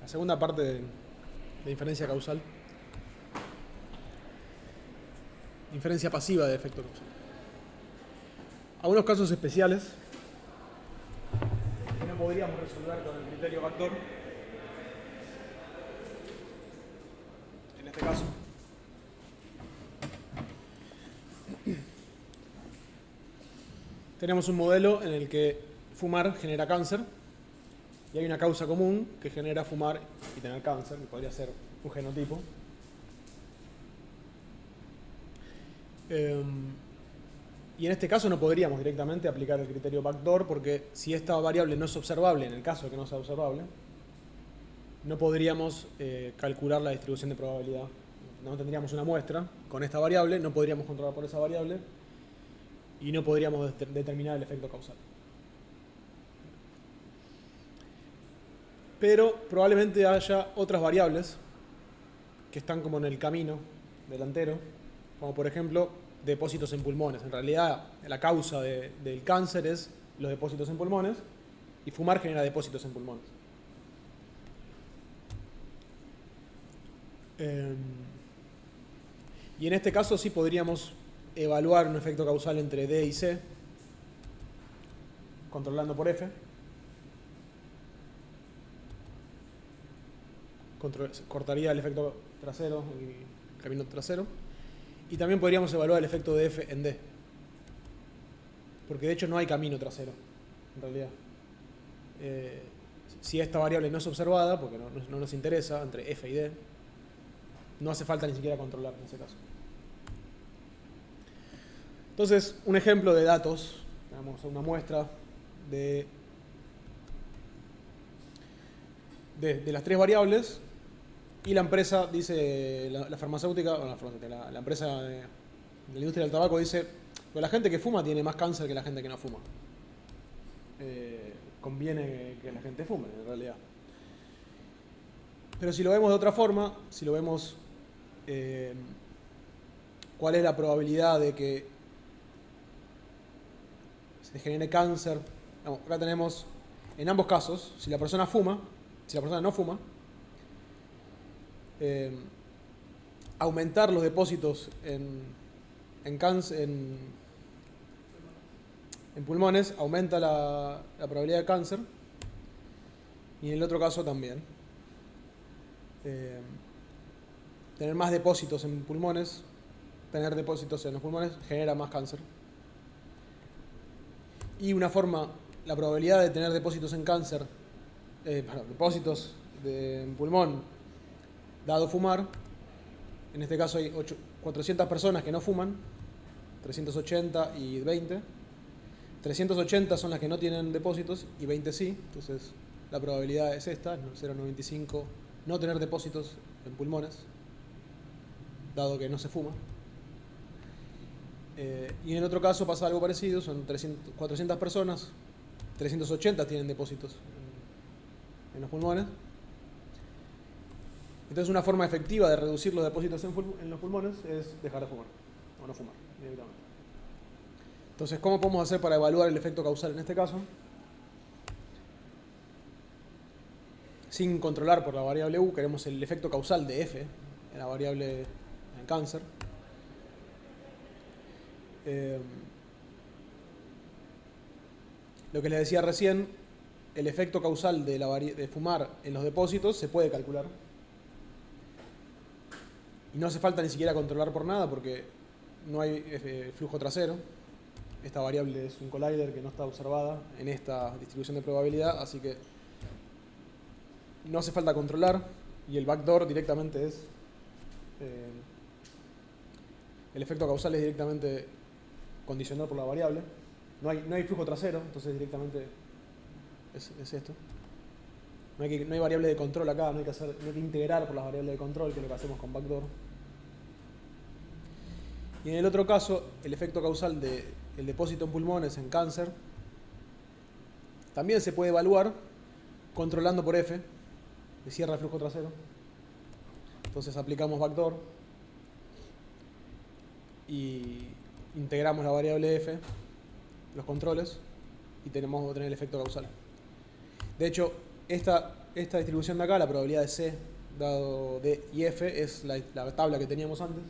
La segunda parte de inferencia causal. Inferencia pasiva de efecto causal. Algunos casos especiales que no podríamos resolver con el criterio backdoor. En este caso, tenemos un modelo en el que fumar genera cáncer y hay una causa común que genera fumar y tener cáncer, que podría ser un genotipo. Y en este caso no podríamos directamente aplicar el criterio backdoor porque si esta variable no es observable, en el caso de que no sea observable, no podríamos calcular la distribución de probabilidad. No tendríamos una muestra con esta variable, no podríamos controlar por esa variable y no podríamos determinar el efecto causal. Pero probablemente haya otras variables que están como en el camino delantero, como por ejemplo depósitos en pulmones. En realidad la causa del cáncer es los depósitos en pulmones y fumar genera depósitos en pulmones. Y en este caso sí podríamos evaluar un efecto causal entre D y C, controlando por F. Cortaría el efecto trasero, el camino trasero. Y también podríamos evaluar el efecto de F en D. Porque de hecho no hay camino trasero, en realidad. Si esta variable no es observada, porque no nos interesa, entre F y D, no hace falta ni siquiera controlar en ese caso. Entonces, un ejemplo de datos, tenemos una muestra de las tres variables y la empresa dice, la farmacéutica, la empresa de la industria del tabaco dice, pero la gente que fuma tiene más cáncer que la gente que no fuma. Conviene que la gente fume, en realidad. Pero si lo vemos de otra forma, si lo vemos cuál es la probabilidad de que se genere cáncer. Vamos, acá tenemos, en ambos casos, si la persona fuma, si la persona no fuma, aumentar los depósitos en pulmones aumenta la probabilidad de cáncer, y en el otro caso también. Tener más depósitos en pulmones, tener depósitos en los pulmones genera más cáncer. Y una forma, la probabilidad de tener depósitos en cáncer, depósitos en pulmón, dado fumar, en este caso hay 400 personas que no fuman, 380 y 20. 380 son las que no tienen depósitos y 20 sí, entonces la probabilidad es esta, 0,95, no tener depósitos en pulmones, dado que no se fuma. Y en el otro caso pasa algo parecido, son 400 personas, 380 tienen depósitos en los pulmones. Entonces una forma efectiva de reducir los depósitos en los pulmones es dejar de fumar, o no fumar directamente. Entonces, ¿cómo podemos hacer para evaluar el efecto causal en este caso? Sin controlar por la variable U, queremos el efecto causal de F, en la variable en cáncer. Lo que les decía recién, el efecto causal de fumar en los depósitos se puede calcular. Y no hace falta ni siquiera controlar por nada porque no hay flujo trasero. Esta variable es un collider que no está observada en esta distribución de probabilidad, así que no hace falta controlar y el backdoor directamente es... el efecto causal es directamente condicionado por la variable. No hay flujo trasero, entonces directamente es esto. No hay variable de control acá, no hay que integrar por las variables de control, que es lo que hacemos con backdoor. Y en el otro caso, el efecto causal del depósito en pulmones en cáncer también se puede evaluar controlando por F, que cierra el flujo trasero. Entonces aplicamos backdoor y integramos la variable F, los controles, y tenemos que tener el efecto causal. De hecho, esta esta distribución de acá, la probabilidad de C dado D y F, es la tabla que teníamos antes.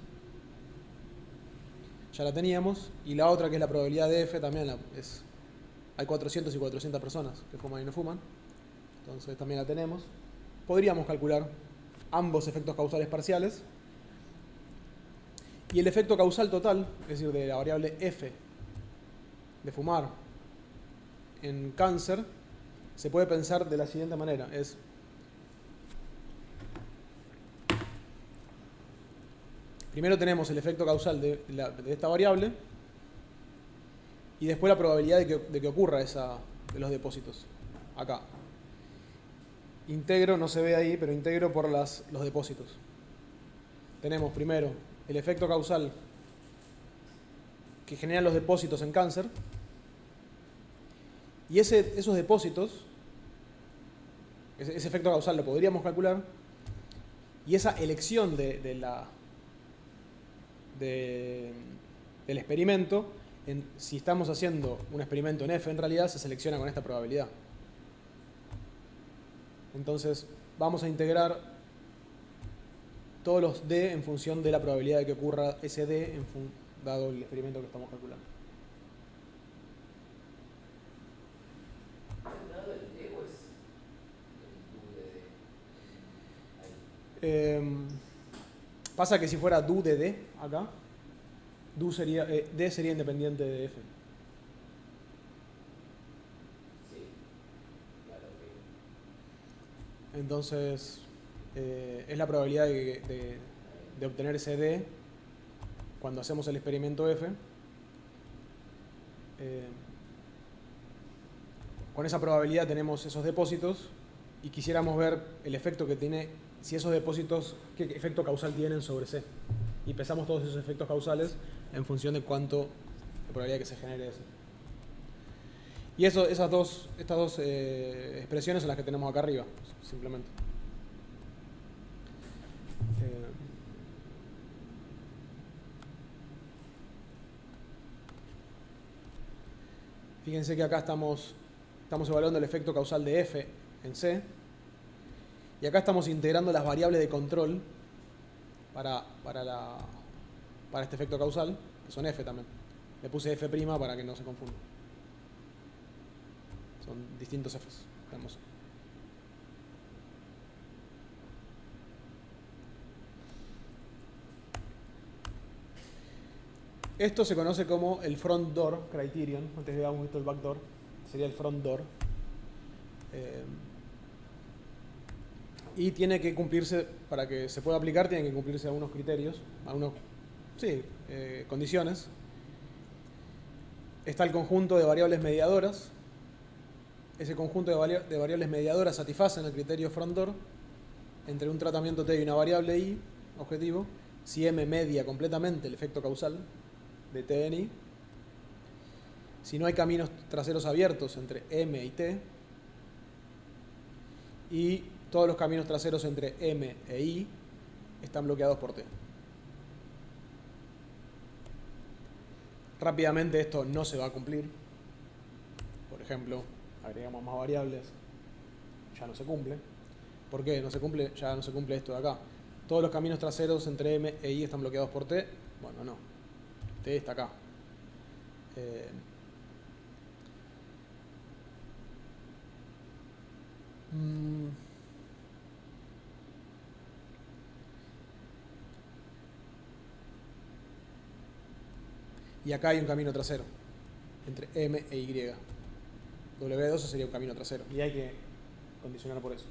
Ya la teníamos. Y la otra, que es la probabilidad de F, también hay 400 y 400 personas que fuman y no fuman. Entonces también la tenemos. Podríamos calcular ambos efectos causales parciales. Y el efecto causal total, es decir, de la variable F de fumar en cáncer, se puede pensar de la siguiente manera. Primero tenemos el efecto causal de esta variable y después la probabilidad de que ocurra de los depósitos. Acá. Integro, no se ve ahí, pero integro por los depósitos. Tenemos primero el efecto causal que generan los depósitos en cáncer. Y esos depósitos, ese efecto causal lo podríamos calcular. Y esa elección del experimento, si estamos haciendo un experimento en F, en realidad se selecciona con esta probabilidad. Entonces vamos a integrar todos los D en función de la probabilidad de que ocurra ese D dado el experimento que estamos calculando. ¿Dado el D o es el du de D? Pasa que si fuera du de D acá, D sería independiente de F. Sí, claro, ok. Entonces es la probabilidad de obtener ese D cuando hacemos el experimento F. Con esa probabilidad tenemos esos depósitos y quisiéramos ver el efecto que tiene, si esos depósitos, qué efecto causal tienen sobre C. Y pesamos todos esos efectos causales en función de la probabilidad que se genere ese. Y estas dos expresiones son las que tenemos acá arriba, simplemente. Fíjense que acá estamos evaluando el efecto causal de F en C. Y acá estamos integrando las variables de control para este efecto causal, que son F también. Le puse F' para que no se confunda. Son distintos Fs. Tenemos. Esto se conoce como el front door criterion. Antes habíamos visto el back door. Sería el front door. Y tiene que cumplirse, para que se pueda aplicar, tienen que cumplirse algunos criterios, condiciones. Está el conjunto de variables mediadoras. Ese conjunto de variables mediadoras satisfacen el criterio front door entre un tratamiento T y una variable I, objetivo, si M media completamente el efecto causal de T en I, si no hay caminos traseros abiertos entre M y T, y todos los caminos traseros entre M e I están bloqueados por T. Rápidamente esto no se va a cumplir. Por ejemplo, agregamos más variables, ya no se cumple. ¿Por qué no se cumple? Ya no se cumple esto de acá. Todos los caminos traseros entre M e I están bloqueados por T. Bueno, no. T está acá. Y acá hay un camino trasero entre M e Y. W12 sería un camino trasero. Y hay que condicionar por eso.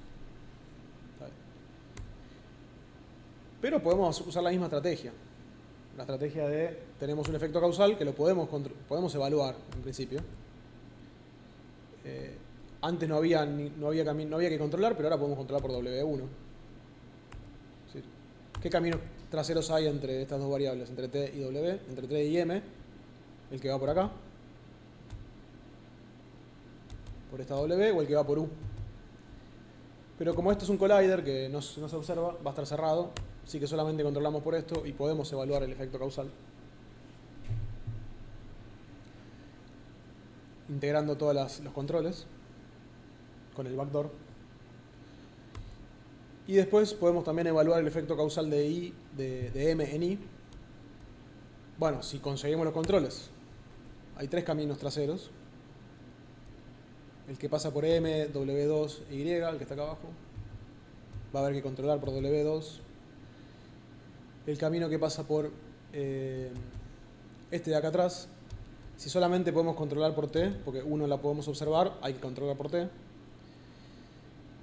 Pero podemos usar la misma estrategia. La estrategia de tenemos un efecto causal que lo podemos evaluar en principio. Antes no había que controlar, pero ahora podemos controlar por W1. ¿Sí? ¿Qué caminos traseros hay entre estas dos variables? Entre T y W, entre T y M. El que va por acá, por esta W, o el que va por U. Pero como esto es un collider que no se observa, va a estar cerrado, así que solamente controlamos por esto y podemos evaluar el efecto causal. Integrando todos los controles con el backdoor. Y después podemos también evaluar el efecto causal de I, de M en I. Bueno, si conseguimos los controles. Hay tres caminos traseros. El que pasa por M, W2 e Y, el que está acá abajo. Va a haber que controlar por W2. El camino que pasa por este de acá atrás. Si solamente podemos controlar por T, porque uno la podemos observar, hay que controlar por T.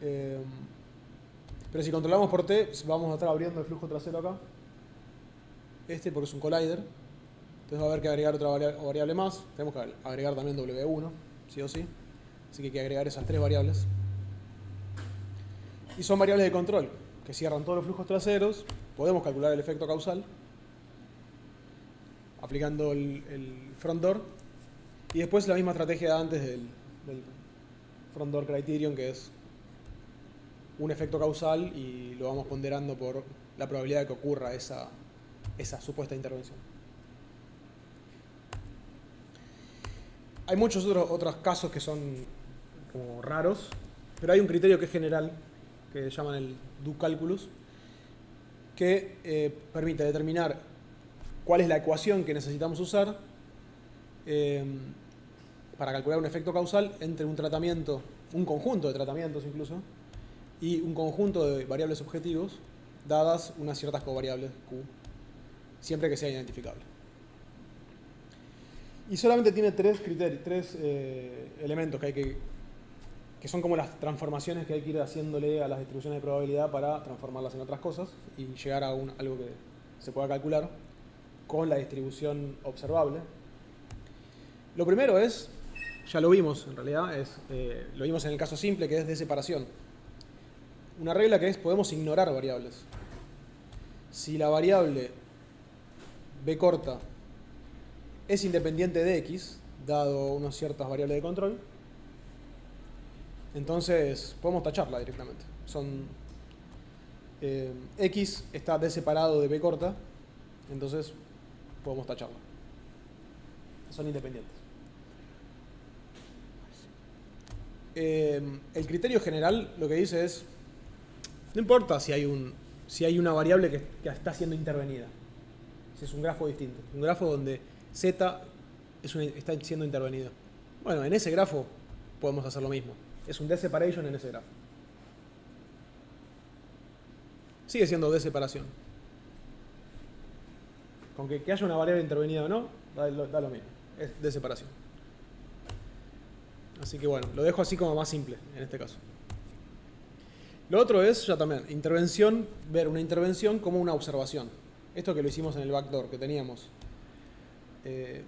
Pero si controlamos por T, vamos a estar abriendo el flujo trasero acá. Este porque es un collider. Entonces va a haber que agregar otra variable más. Tenemos que agregar también W1, sí o sí. Así que hay que agregar esas tres variables. Y son variables de control, que cierran todos los flujos traseros. Podemos calcular el efecto causal aplicando el front door. Y después la misma estrategia de antes del front door criterion, que es un efecto causal y lo vamos ponderando por la probabilidad de que ocurra esa supuesta intervención. Hay muchos otros casos que son como raros, pero hay un criterio que es general, que llaman el do calculus, que permite determinar cuál es la ecuación que necesitamos usar para calcular un efecto causal entre un tratamiento, un conjunto de tratamientos incluso, y un conjunto de variables objetivos dadas unas ciertas covariables Q, siempre que sea identificable. Y solamente tiene tres elementos que son como las transformaciones que hay que ir haciéndole a las distribuciones de probabilidad para transformarlas en otras cosas y llegar a algo que se pueda calcular con la distribución observable. Lo primero es, ya lo vimos en realidad, lo vimos en el caso simple, que es de separación. Una regla que es, podemos ignorar variables. Si la variable b corta es independiente de x, dado unas ciertas variables de control, entonces podemos tacharla directamente. X está deseparado de b corta, entonces podemos tacharla. Son independientes. El criterio general lo que dice es, no importa si hay una variable que está siendo intervenida. Si es un grafo distinto. Un grafo donde Z está siendo intervenido. Bueno, en ese grafo podemos hacer lo mismo. Es un deseparation en ese grafo. Sigue siendo deseparación. Con que haya una variable intervenida o no, da lo mismo. Es deseparación. Así que bueno, lo dejo así como más simple en este caso. Lo otro es, ya también, ver una intervención como una observación. Esto que lo hicimos en el backdoor, que teníamos. En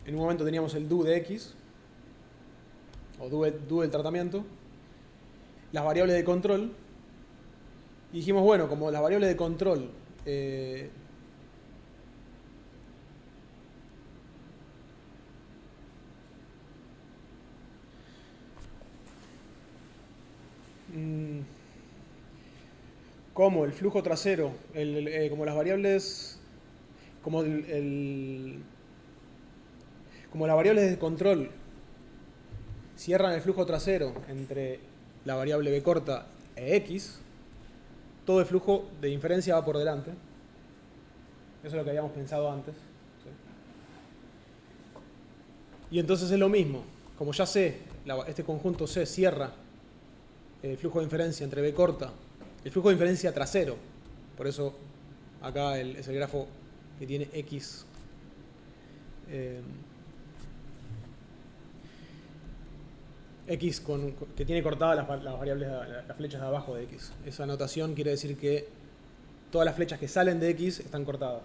un momento teníamos el do de X, o do del tratamiento, las variables de control, y dijimos, bueno, como las variables de control como el flujo trasero, como las variables, como las variables de control cierran el flujo trasero entre la variable b corta e x, todo el flujo de inferencia va por delante. Eso es lo que habíamos pensado antes. ¿Sí? Y entonces es lo mismo. Como ya sé, este conjunto C cierra el flujo de inferencia entre b corta, el flujo de inferencia trasero. Por eso acá es el grafo que tiene x. X que tiene cortadas las variables, las flechas de abajo de X. Esa notación quiere decir que todas las flechas que salen de X están cortadas.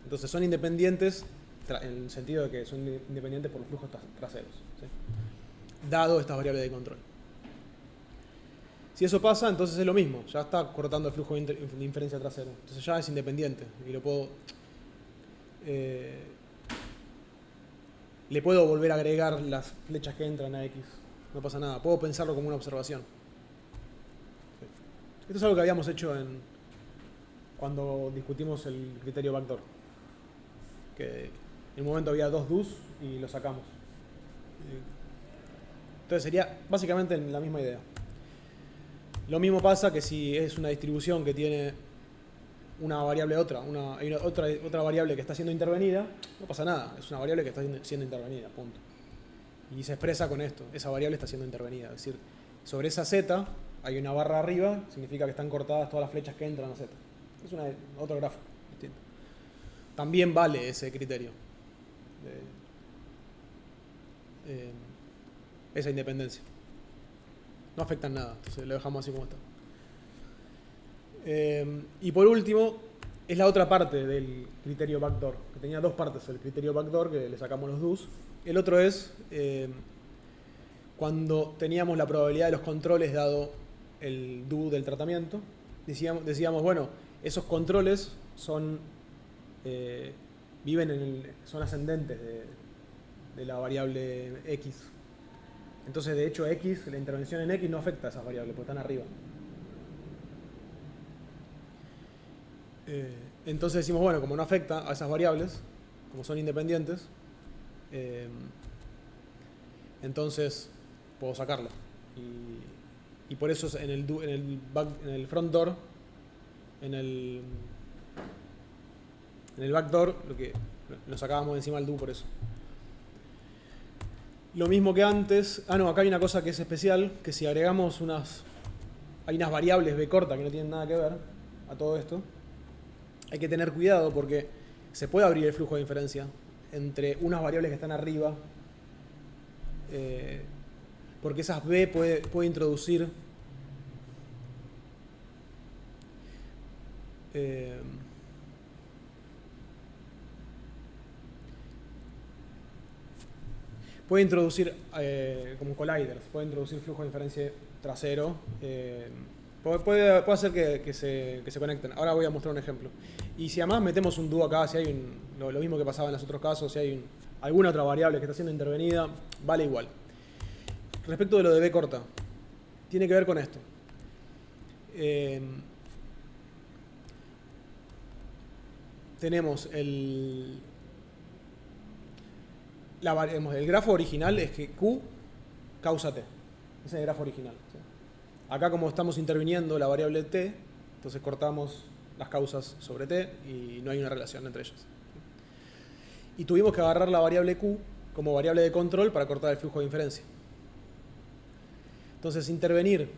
Entonces son independientes en el sentido de que son independientes por los flujos traseros, ¿sí? Dado estas variables de control. Si eso pasa, entonces es lo mismo. Ya está cortando el flujo de inferencia trasero. Entonces ya es independiente. Y le puedo volver a agregar las flechas que entran a X. No pasa nada, puedo pensarlo como una observación. Esto es algo que habíamos hecho cuando discutimos el criterio backdoor. Que en un momento había dos do's y lo sacamos. Entonces sería básicamente la misma idea. Lo mismo pasa que si es una distribución que tiene una variable hay otra variable que está siendo intervenida, no pasa nada, es una variable que está siendo intervenida, punto. Y se expresa con esto, esa variable está siendo intervenida. Es decir, sobre esa z hay una barra arriba, significa que están cortadas todas las flechas que entran a z. Es otro grafo distinto. También vale ese criterio. Esa independencia. No afecta en nada, entonces lo dejamos así como está. Y por último, es la otra parte del criterio backdoor, que tenía dos partes, el criterio backdoor, que le sacamos los do's. El otro es cuando teníamos la probabilidad de los controles dado el do del tratamiento. Decíamos, bueno, esos controles son son ascendentes de la variable x. Entonces, de hecho, x, la intervención en x no afecta a esas variables, porque están arriba. Entonces decimos, bueno, como no afecta a esas variables, como son independientes, entonces puedo sacarlo. Y por eso en el front door, en el backdoor, lo sacábamos encima del do por eso. Lo mismo que antes. Acá hay una cosa que es especial, que si agregamos hay unas variables b corta que no tienen nada que ver a todo esto. Hay que tener cuidado porque se puede abrir el flujo de inferencia entre unas variables que están arriba, porque esas b puede introducir como colliders, puede introducir flujo de inferencia trasero. Puede hacer que se conecten. Ahora voy a mostrar un ejemplo. Y si además metemos un do acá, si hay lo mismo que pasaba en los otros casos, si hay alguna otra variable que está siendo intervenida, vale igual. Respecto de lo de b corta, tiene que ver con esto. Tenemos el grafo original es que Q causa T. Ese es el grafo original. ¿Sí? Acá como estamos interviniendo la variable T, entonces cortamos las causas sobre T y no hay una relación entre ellas. Y tuvimos que agarrar la variable Q como variable de control para cortar el flujo de inferencia. Entonces intervenir,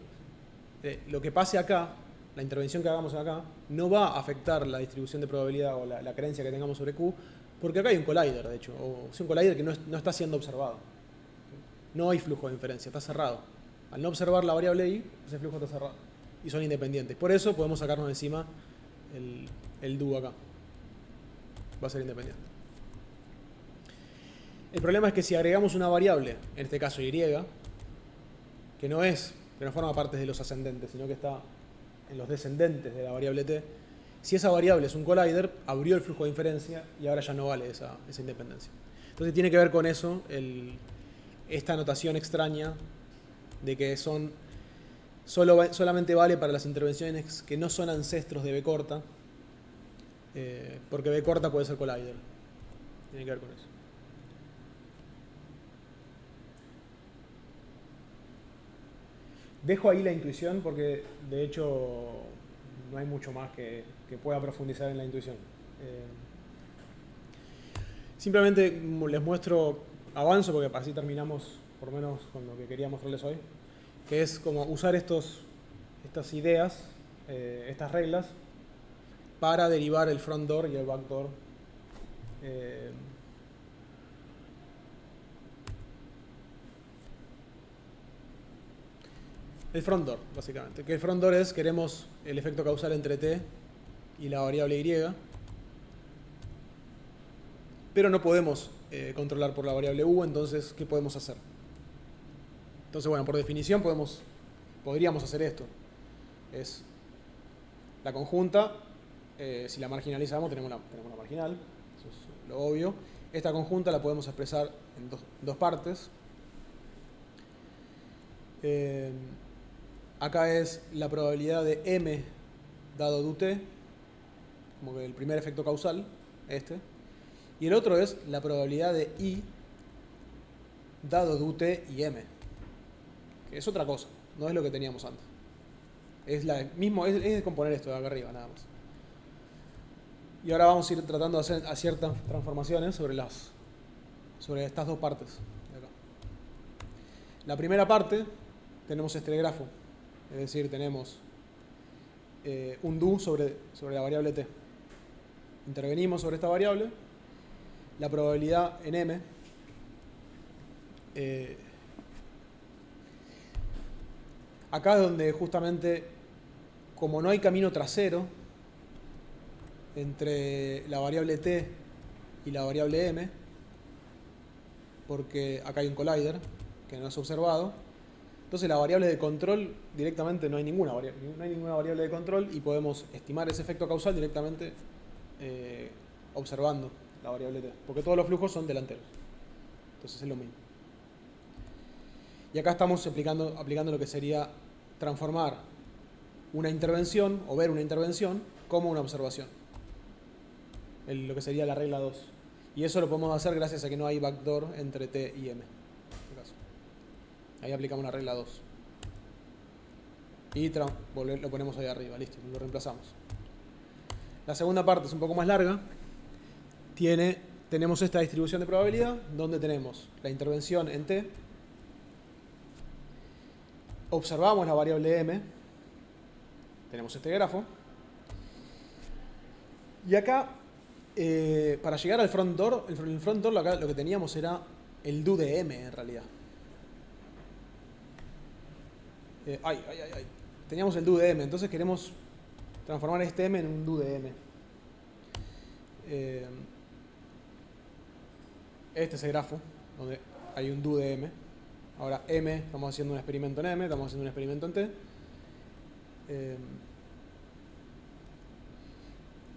lo que pase acá, la intervención que hagamos acá, no va a afectar la distribución de probabilidad o la creencia que tengamos sobre Q, porque acá hay un collider, de hecho, o es un collider que no está siendo observado. No hay flujo de inferencia, está cerrado. Al no observar la variable I, ese flujo está cerrado. Y son independientes. Por eso podemos sacarnos encima el do acá. Va a ser independiente. El problema es que si agregamos una variable, en este caso Y, que no forma parte de los ascendentes, sino que está en los descendentes de la variable T, si esa variable es un collider, abrió el flujo de inferencia y ahora ya no vale esa independencia. Entonces tiene que ver con eso, esta notación extraña de que solamente vale para las intervenciones que no son ancestros de B corta, porque B corta puede ser collider. Tiene que ver con eso. Dejo ahí la intuición porque de hecho no hay mucho más que pueda profundizar en la intuición. Simplemente les muestro, avanzo porque así terminamos por lo menos con lo que quería mostrarles hoy, que es como usar estas ideas, estas reglas, para derivar el front door y el back door. El front door, básicamente. Que el front door queremos el efecto causal entre T y la variable Y, pero no podemos controlar por la variable U, entonces, ¿qué podemos hacer? Entonces, bueno, por definición podríamos hacer esto. Es la conjunta, si la marginalizamos tenemos una marginal, eso es lo obvio. Esta conjunta la podemos expresar en dos partes. Acá es la probabilidad de M dado DUT, como que el primer efecto causal, este. Y el otro es la probabilidad de I dado DUT y M, que es otra cosa, no es lo que teníamos antes. Es es descomponer esto de acá arriba, nada más. Y ahora vamos a ir tratando de hacer ciertas transformaciones sobre estas dos partes de acá. La primera parte tenemos este grafo, es decir, tenemos un do sobre la variable t. Intervenimos sobre esta variable, la probabilidad en m acá es donde justamente, como no hay camino trasero entre la variable t y la variable m, porque acá hay un collider que no es observado, entonces la variable de control directamente no hay ninguna variable de control y podemos estimar ese efecto causal directamente observando la variable t, porque todos los flujos son delanteros, entonces es lo mismo. Y acá estamos aplicando lo que sería transformar una intervención o ver una intervención como una observación, lo que sería la regla 2. Y eso lo podemos hacer gracias a que no hay backdoor entre t y m. En este caso. Ahí aplicamos la regla 2. Y lo ponemos ahí arriba, listo, lo reemplazamos. La segunda parte es un poco más larga. Tenemos esta distribución de probabilidad donde tenemos la intervención en t. Observamos la variable m. Tenemos este grafo. Y acá, para llegar al front door, el front door acá lo que teníamos era el do de m en realidad. Teníamos el do de m, entonces queremos transformar este m en un do de m. Este es el grafo, donde hay un do de m. Ahora m, estamos haciendo un experimento en m, estamos haciendo un experimento en t.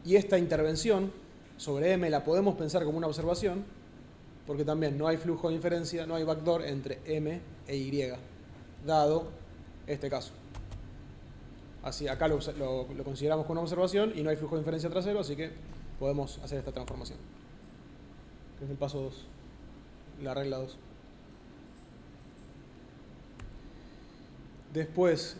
Y esta intervención sobre m la podemos pensar como una observación, porque también no hay flujo de inferencia, no hay backdoor entre m e y, dado este caso. Así, acá lo consideramos como una observación y no hay flujo de inferencia trasero, así que podemos hacer esta transformación. Que es el paso 2, la regla 2. Después,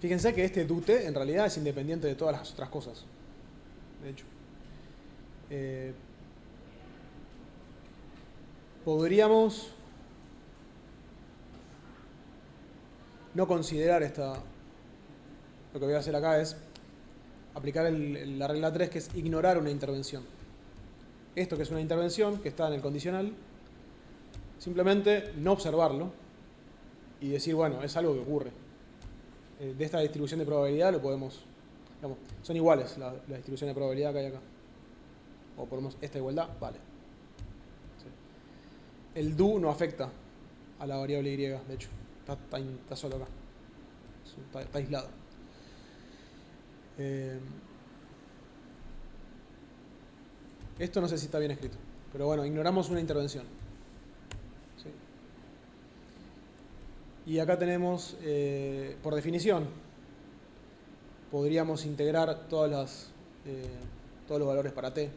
fíjense que este do t en realidad es independiente de todas las otras cosas. De hecho, podríamos no considerar lo que voy a hacer acá es aplicar la regla 3, que es ignorar una intervención. Esto que es una intervención, que está en el condicional, simplemente no observarlo y decir, bueno, es algo que ocurre. De esta distribución de probabilidad lo podemos, digamos, son iguales la distribución de probabilidad que hay acá. O ponemos esta igualdad, vale. Sí. El do no afecta a la variable y, de hecho, está solo acá. Está aislado. Esto no sé si está bien escrito, pero bueno, ignoramos una intervención. ¿Sí? Y acá tenemos, por definición, podríamos integrar todos los valores para t,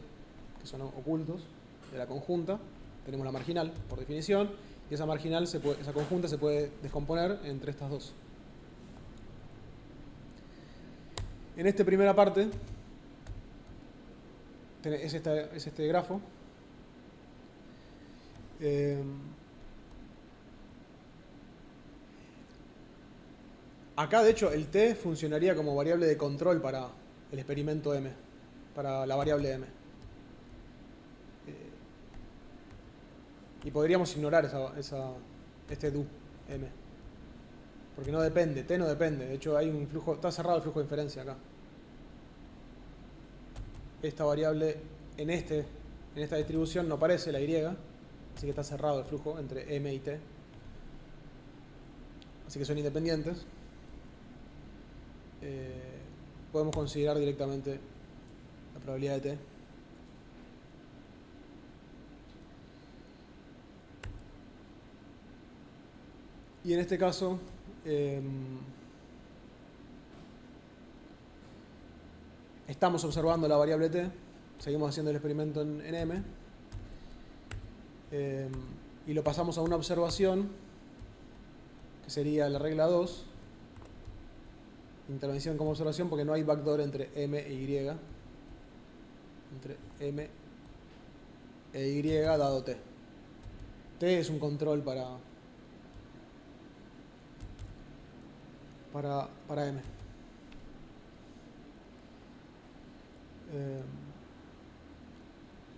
que son ocultos, de la conjunta. Tenemos la marginal, por definición, y esa marginal, esa conjunta se puede descomponer entre estas dos. En esta primera parte es este grafo. Acá, de hecho, el t funcionaría como variable de control para el experimento m, para la variable m. Y podríamos ignorar este do m, porque no depende, t no depende. De hecho, hay un flujo, está cerrado el flujo de inferencia acá. Esta variable en esta distribución no aparece la y, así que está cerrado el flujo entre m y t. Así que son independientes. Podemos considerar directamente la probabilidad de t. Y en este caso, estamos observando la variable t, seguimos haciendo el experimento en m, y lo pasamos a una observación que sería la regla 2, intervención como observación, porque no hay backdoor entre M e Y. Entre M e Y dado T. T es un control para M.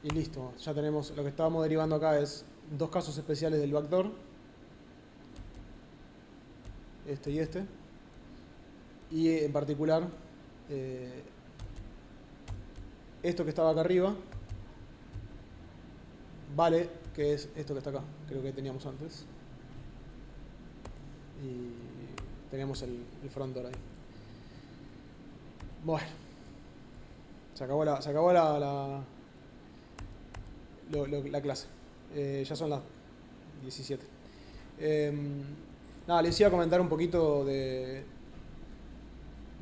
Y listo, ya tenemos lo que estábamos derivando acá es dos casos especiales del backdoor, este y este, y en particular esto que estaba acá arriba vale, que es esto que está acá, creo que teníamos antes, y teníamos el front door ahí. Bueno, se acabó la clase. Ya son las 17. Nada, les iba a comentar un poquito de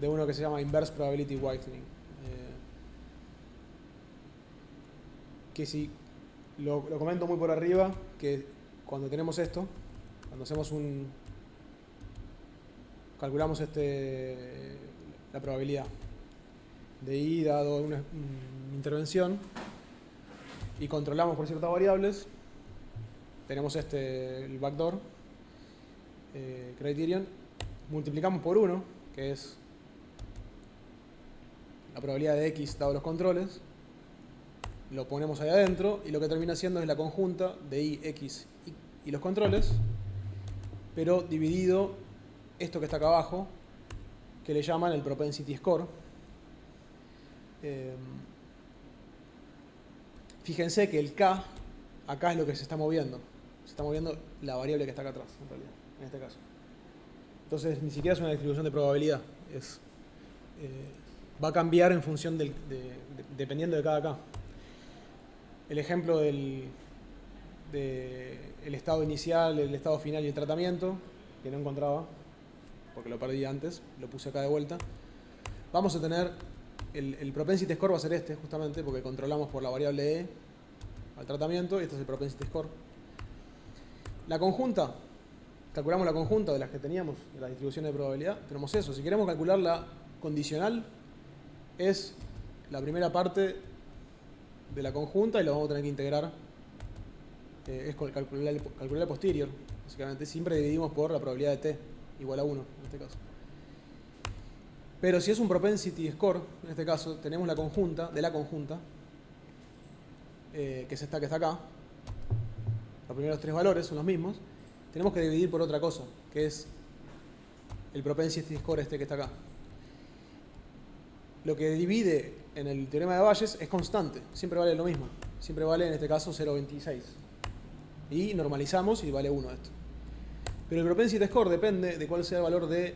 uno que se llama Inverse Probability Whitening. Que si lo comento muy por arriba, que cuando tenemos esto, cuando hacemos calculamos la probabilidad de I dado una intervención y controlamos por ciertas variables, tenemos el backdoor criterion, multiplicamos por 1, que es la probabilidad de X dado los controles, lo ponemos ahí adentro y lo que termina siendo es la conjunta de I, X y los controles, pero dividido esto que está acá abajo, que le llaman el propensity score. Fíjense que el K acá es lo que se está moviendo. Se está moviendo la variable que está acá atrás, en realidad, en este caso. Entonces, ni siquiera es una distribución de probabilidad. Va a cambiar en función dependiendo de cada K. El ejemplo del estado inicial, el estado final y el tratamiento, que no encontraba, porque lo perdí antes, lo puse acá de vuelta. Vamos a tener, el propensity score va a ser justamente, porque controlamos por la variable E al tratamiento, y este es el propensity score. La conjunta, calculamos la conjunta de las que teníamos, de las distribuciones de probabilidad, tenemos eso. Si queremos calcular la condicional, es la primera parte de la conjunta y lo vamos a tener que integrar, es calcular el posterior, básicamente. Siempre dividimos por la probabilidad de T, igual a 1 en este caso. Pero si es un propensity score, en este caso tenemos la conjunta, que es esta que está acá, los primeros tres valores son los mismos, tenemos que dividir por otra cosa, que es el propensity score que está acá. Lo que divide en el teorema de Bayes es constante, siempre vale lo mismo, siempre vale en este caso 0,26. Y normalizamos y vale 1 esto. Pero el propensity score depende de cuál sea el valor de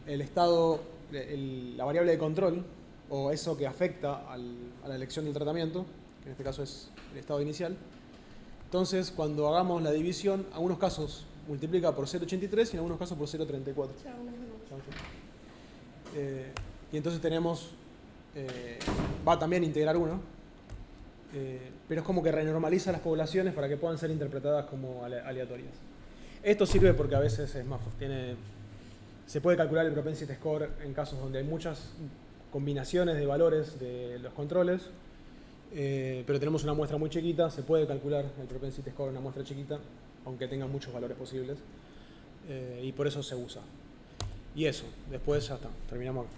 el estado, la variable de control, o eso que afecta a la elección del tratamiento, que en este caso es el estado inicial. Entonces, cuando hagamos la división, en algunos casos multiplica por 0,83 y en algunos casos por 0,34. Y entonces tenemos, va también a integrar 1, pero es como que renormaliza las poblaciones para que puedan ser interpretadas como aleatorias. Esto sirve porque a veces es más, se puede calcular el propensity score en casos donde hay muchas combinaciones de valores de los controles, pero tenemos una muestra muy chiquita, se puede calcular el propensity score en una muestra chiquita, aunque tenga muchos valores posibles, y por eso se usa. Y eso, después ya está, terminamos acá.